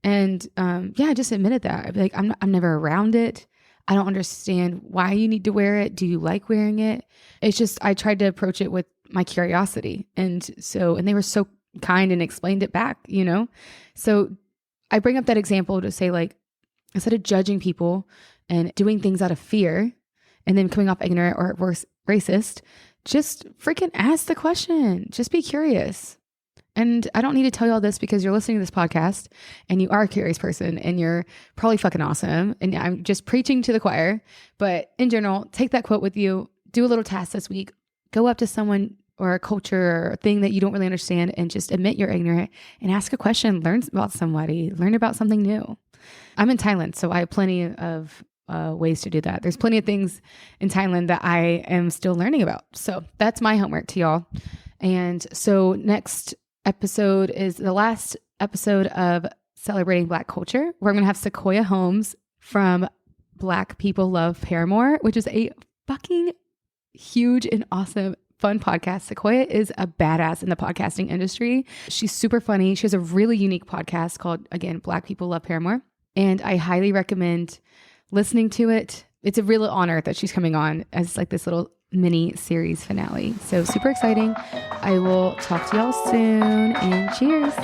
And I just admitted that. I'd be like, I'm never around it. I don't understand why you need to wear it. Do you like wearing it? It's just, I tried to approach it with my curiosity. And they were so kind and explained it back, you know? So I bring up that example to say, like, instead of judging people and doing things out of fear and then coming off ignorant or worse, racist, just freaking ask the question. Just be curious. And I don't need to tell you all this because you're listening to this podcast and you are a curious person and you're probably fucking awesome. And I'm just preaching to the choir. But in general, take that quote with you. Do a little task this week. Go up to someone or a culture or a thing that you don't really understand and just admit you're ignorant and ask a question. Learn about somebody. Learn about something new. I'm in Thailand, so I have plenty of ways to do that. There's plenty of things in Thailand that I am still learning about. So that's my homework to y'all. And so next episode is the last episode of Celebrating Black Culture. We're going to have Sequoia Holmes from Black People Love Paramore, which is a fucking huge and awesome, fun podcast. Sequoia is a badass in the podcasting industry. She's super funny. She has a really unique podcast called, again, Black People Love Paramore. And I highly recommend listening to it. It's a real honor that she's coming on as like this little mini series finale. So super exciting. I will talk to y'all soon and cheers.